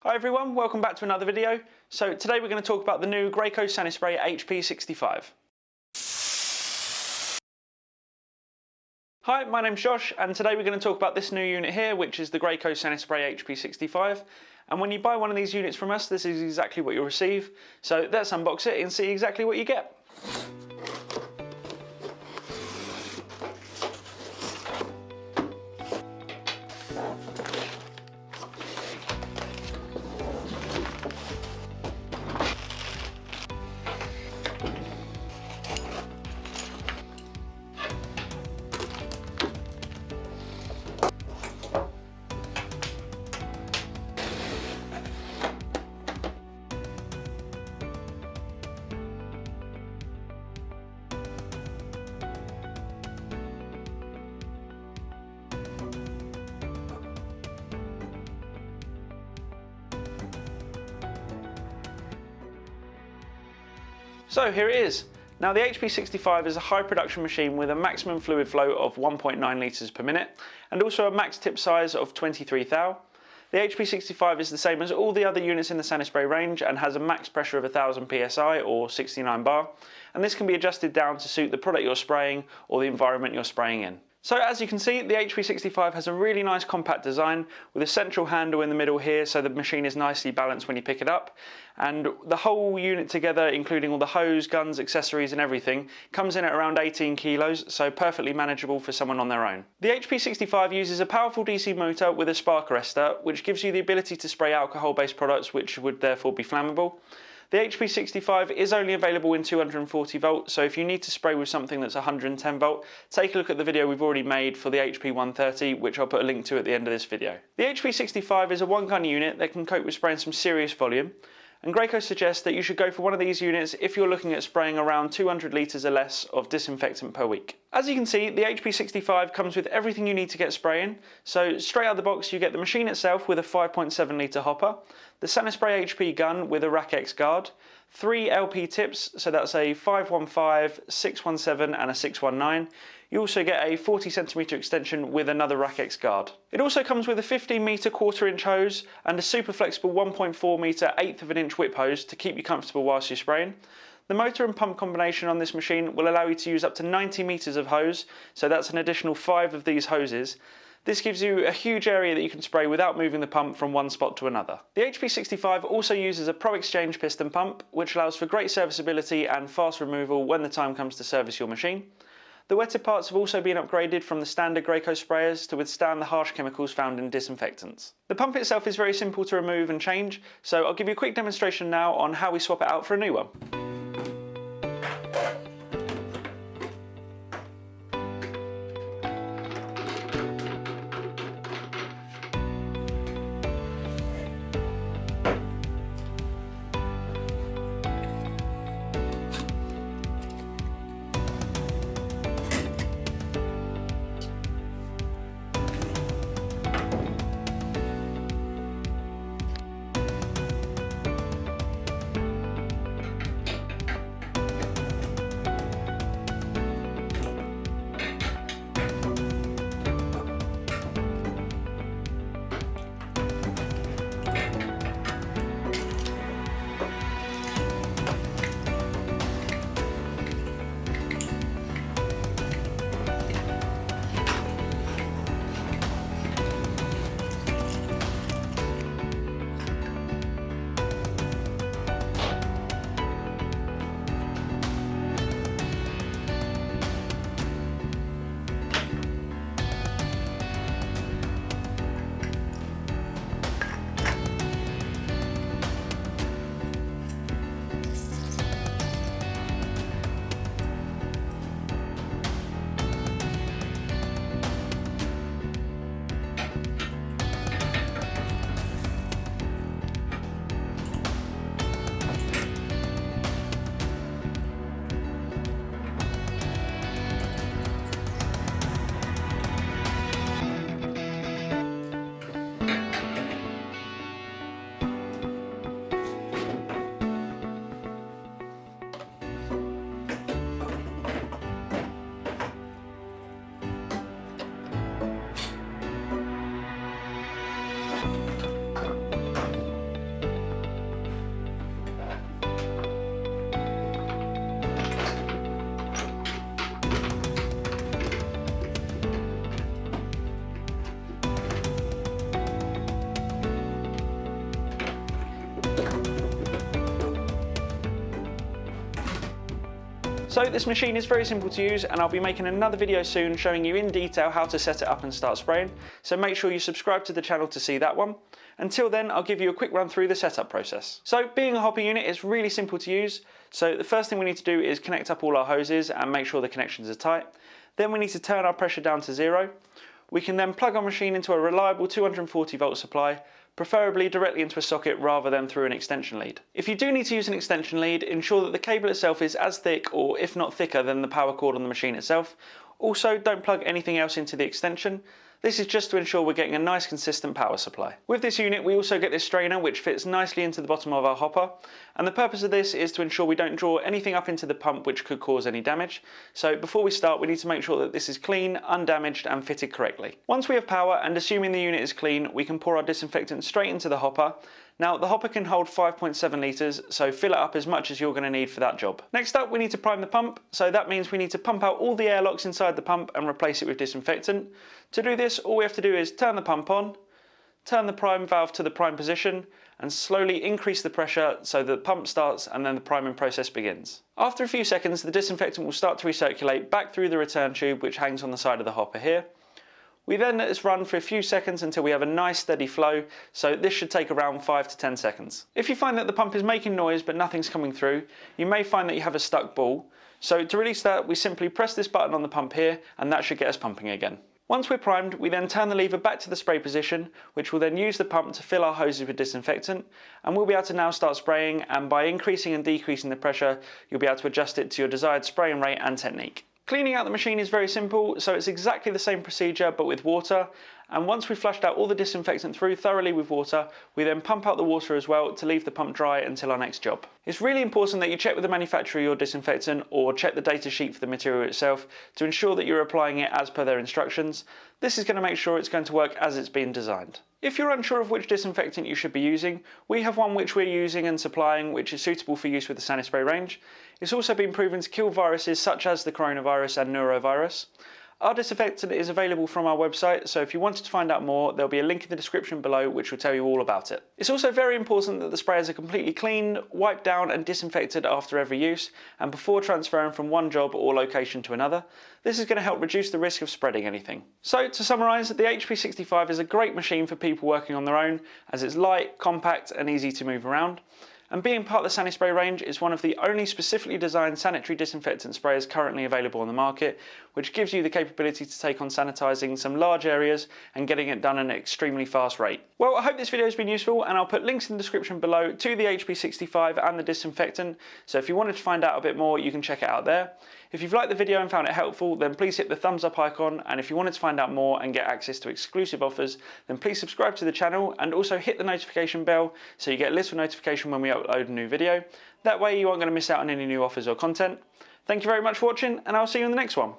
Hi everyone, welcome back to another video. So today we're going to talk about the new Graco SaniSpray HP65. Hi, my name's Josh and today we're going to talk about this new unit here, which is the Graco SaniSpray HP65. And when you buy one of these units from us, this is exactly what you'll receive. So let's unbox it and see exactly what you get. So here it is. Now the HP65 is a high production machine with a maximum fluid flow of 1.9 litres per minute and also a max tip size of 23 thou. The HP65 is the same as all the other units in the SaniSpray range and has a max pressure of 1000 psi or 69 bar, and this can be adjusted down to suit the product you're spraying or the environment you're spraying in. So as you can see, the HP65 has a really nice compact design with a central handle in the middle here so the machine is nicely balanced when you pick it up, and the whole unit together, including all the hose, guns, accessories and everything, comes in at around 18 kilos, so perfectly manageable for someone on their own. The HP65 uses a powerful DC motor with a spark arrestor, which gives you the ability to spray alcohol-based products which would therefore be flammable. The HP65 is only available in 240 volt, so if you need to spray with something that's 110 volt, take a look at the video we've already made for the HP130, which I'll put a link to at the end of this video. The HP65 is a one-gun unit that can cope with spraying some serious volume, and Graco suggests that you should go for one of these units if you're looking at spraying around 200 litres or less of disinfectant per week. As you can see, the HP65 comes with everything you need to get spraying. So straight out of the box you get the machine itself with a 5.7 litre hopper, the SaniSpray HP gun with a Rack X guard, 3 LP tips, so that's a 515, 617 and a 619. You also get a 40 centimetre extension with another Rack X guard. It also comes with a 15 metre 1/4 inch hose and a super flexible 1.4 metre 1/8 of an inch whip hose to keep you comfortable whilst you're spraying. The motor and pump combination on this machine will allow you to use up to 90 metres of hose, so that's an additional 5 of these hoses. This gives you a huge area that you can spray without moving the pump from one spot to another. The HP65 also uses a Pro Exchange piston pump, which allows for great serviceability and fast removal when the time comes to service your machine. The wetted parts have also been upgraded from the standard Graco sprayers to withstand the harsh chemicals found in disinfectants. The pump itself is very simple to remove and change, so I'll give you a quick demonstration now on how we swap it out for a new one. So this machine is very simple to use, and I'll be making another video soon showing you in detail how to set it up and start spraying, so make sure you subscribe to the channel to see that one. Until then, I'll give you a quick run through the setup process. So being a hopper unit is really simple to use, so the first thing we need to do is connect up all our hoses and make sure the connections are tight. Then we need to turn our pressure down to 0. We can then plug our machine into a reliable 240 volt supply, preferably directly into a socket rather than through an extension lead. If you do need to use an extension lead, ensure that the cable itself is as thick or if not thicker than the power cord on the machine itself. Also, don't plug anything else into the extension. This is just to ensure we're getting a nice consistent power supply. With this unit we also get this strainer which fits nicely into the bottom of our hopper, and the purpose of this is to ensure we don't draw anything up into the pump which could cause any damage. So before we start we need to make sure that this is clean, undamaged and fitted correctly. Once we have power, and assuming the unit is clean, we can pour our disinfectant straight into the hopper. Now the hopper can hold 5.7 litres, so fill it up as much as you're going to need for that job. Next up we need to prime the pump, so that means we need to pump out all the airlocks inside the pump and replace it with disinfectant. To do this, all we have to do is turn the pump on, turn the prime valve to the prime position and slowly increase the pressure so that the pump starts and then the priming process begins. After a few seconds the disinfectant will start to recirculate back through the return tube which hangs on the side of the hopper here. We then let this run for a few seconds until we have a nice steady flow, so this should take around 5 to 10 seconds. If you find that the pump is making noise but nothing's coming through, you may find that you have a stuck ball. So to release that, we simply press this button on the pump here and that should get us pumping again. Once we're primed, we then turn the lever back to the spray position, which will then use the pump to fill our hoses with disinfectant, and we'll be able to now start spraying, and by increasing and decreasing the pressure, you'll be able to adjust it to your desired spraying rate and technique. Cleaning out the machine is very simple, so it's exactly the same procedure but with water, and once we've flushed out all the disinfectant through thoroughly with water, we then pump out the water as well to leave the pump dry until our next job. It's really important that you check with the manufacturer of your disinfectant or check the data sheet for the material itself to ensure that you're applying it as per their instructions. This is going to make sure it's going to work as it's been designed. If you're unsure of which disinfectant you should be using, we have one which we're using and supplying which is suitable for use with the SaniSpray range. It's also been proven to kill viruses such as the coronavirus and neurovirus. Our disinfectant is available from our website, so if you wanted to find out more, there'll be a link in the description below which will tell you all about it. It's also very important that the sprayers are completely cleaned, wiped down and disinfected after every use and before transferring from one job or location to another. This is going to help reduce the risk of spreading anything. So to summarise, the HP65 is a great machine for people working on their own as it's light, compact and easy to move around. And being part of the SaniSpray range, is one of the only specifically designed sanitary disinfectant sprayers currently available on the market, which gives you the capability to take on sanitising some large areas and getting it done at an extremely fast rate. Well, I hope this video has been useful, and I'll put links in the description below to the HP65 and the disinfectant, so if you wanted to find out a bit more you can check it out there. If you've liked the video and found it helpful, then please hit the thumbs up icon, and if you wanted to find out more and get access to exclusive offers, then please subscribe to the channel and also hit the notification bell so you get a little notification when we upload a new video. That way you aren't going to miss out on any new offers or content. Thank you very much for watching, and I'll see you in the next one.